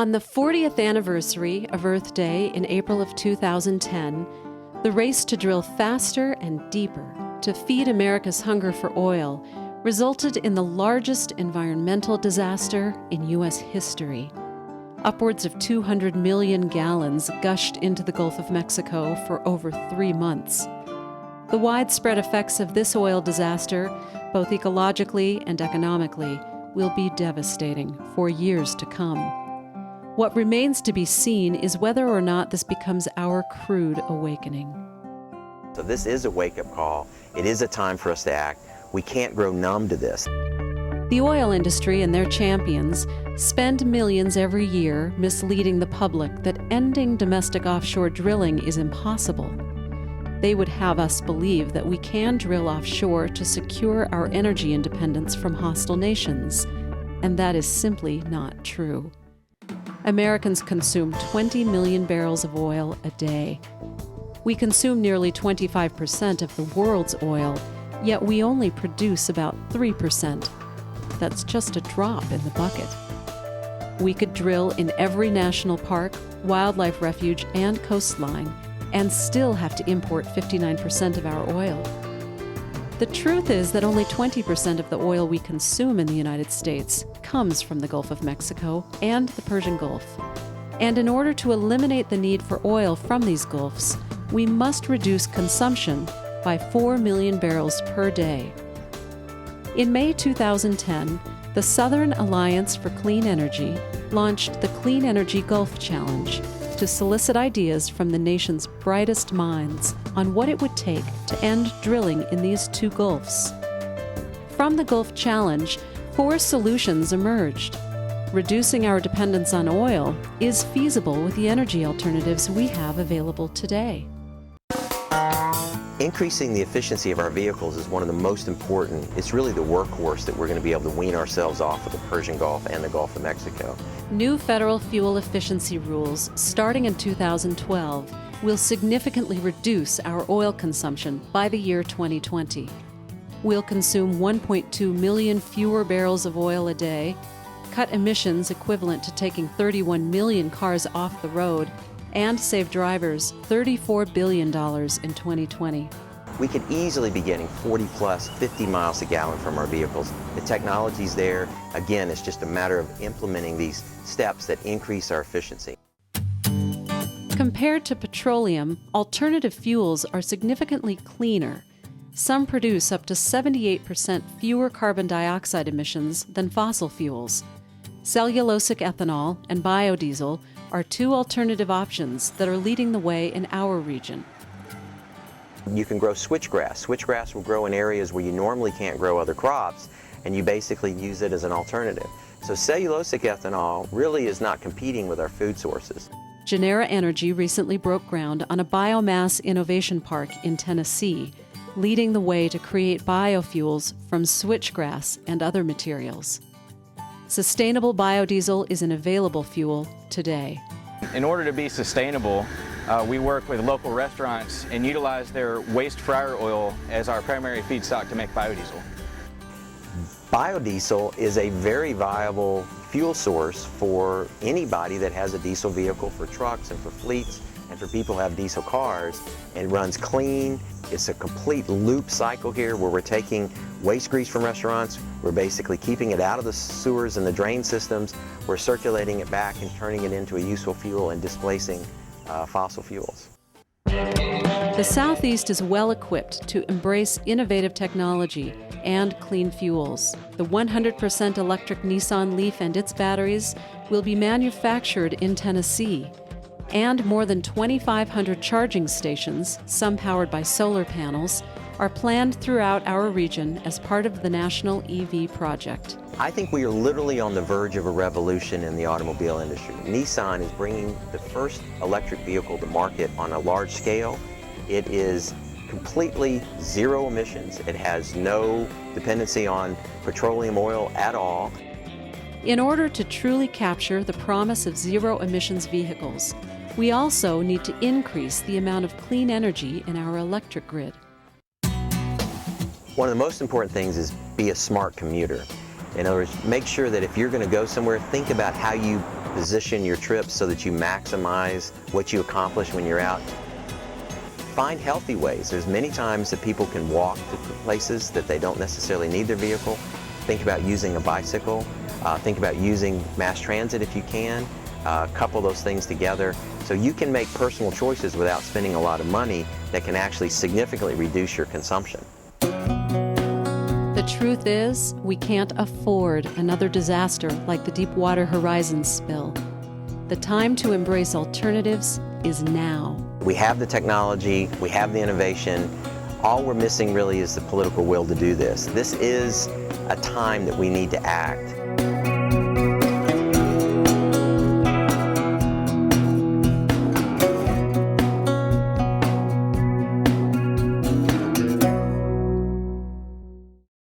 On the 40th anniversary of Earth Day in April of 2010, the race to drill faster and deeper to feed America's hunger for oil resulted in the largest environmental disaster in U.S. history. Upwards of 200 million gallons gushed into the Gulf of Mexico for over 3 months. The widespread effects of this oil disaster, both ecologically and economically, will be devastating for years to come. What remains to be seen is whether or not this becomes our crude awakening. So this is a wake-up call. It is a time for us to act. We can't grow numb to this. The oil industry and their champions spend millions every year misleading the public that ending domestic offshore drilling is impossible. They would have us believe that we can drill offshore to secure our energy independence from hostile nations, and that is simply not true. Americans consume 20 million barrels of oil a day. We consume nearly 25% of the world's oil, yet we only produce about 3%. That's just a drop in the bucket. We could drill in every national park, wildlife refuge, and coastline, and still have to import 59% of our oil. The truth is that only 20% of the oil we consume in the United States comes from the Gulf of Mexico and the Persian Gulf. And in order to eliminate the need for oil from these gulfs, we must reduce consumption by 4 million barrels per day. In May 2010, the Southern Alliance for Clean Energy launched the Clean Energy Gulf Challenge to solicit ideas from the nation's brightest minds on what it would take to end drilling in these two gulfs. From the Gulf Challenge, 4 solutions emerged. Reducing our dependence on oil is feasible with the energy alternatives we have available today. Increasing the efficiency of our vehicles is one of the most important. It's really the workhorse that we're going to be able to wean ourselves off of the Persian Gulf and the Gulf of Mexico. New federal fuel efficiency rules starting in 2012 will significantly reduce our oil consumption by the year 2020. We'll consume 1.2 million fewer barrels of oil a day, cut emissions equivalent to taking 31 million cars off the road, and save drivers $34 billion in 2020. We could easily be getting 40 plus 50 miles a gallon from our vehicles. The technology's there. Again, it's just a matter of implementing these steps that increase our efficiency. Compared to petroleum, alternative fuels are significantly cleaner. Some produce up to 78% fewer carbon dioxide emissions than fossil fuels. Cellulosic ethanol and biodiesel are 2 alternative options that are leading the way in our region. You can grow switchgrass. Switchgrass will grow in areas where you normally can't grow other crops, and you basically use it as an alternative. So cellulosic ethanol really is not competing with our food sources. Genera Energy recently broke ground on a biomass innovation park in Tennessee, leading the way to create biofuels from switchgrass and other materials. Sustainable biodiesel is an available fuel today. In order to be sustainable, we work with local restaurants and utilize their waste fryer oil as our primary feedstock to make biodiesel. Biodiesel is a very viable fuel source for anybody that has a diesel vehicle, for trucks and for fleets and for people who have diesel cars. It runs clean. It's a complete loop cycle here where we're taking waste grease from restaurants, we're basically keeping it out of the sewers and the drain systems, we're circulating it back and turning it into a useful fuel and displacing fossil fuels. The Southeast is well equipped to embrace innovative technology and clean fuels. The 100% electric Nissan Leaf and its batteries will be manufactured in Tennessee, and more than 2,500 charging stations, some powered by solar panels, are planned throughout our region as part of the National EV Project. I think we are literally on the verge of a revolution in the automobile industry. Nissan is bringing the first electric vehicle to market on a large scale. It is completely zero emissions. It has no dependency on petroleum oil at all. In order to truly capture the promise of zero emissions vehicles, we also need to increase the amount of clean energy in our electric grid. One of the most important things is be a smart commuter. In other words, make sure that if you're going to go somewhere, think about how you position your trips so that you maximize what you accomplish when you're out. Find healthy ways. There's many times that people can walk to places that they don't necessarily need their vehicle. Think about using a bicycle. Think about using mass transit if you can. Couple those things together so you can make personal choices without spending a lot of money that can actually significantly reduce your consumption. The truth is, we can't afford another disaster like the Deepwater Horizon spill. The time to embrace alternatives is now. We have the technology, we have the innovation. All we're missing really is the political will to do this. This is a time that we need to act.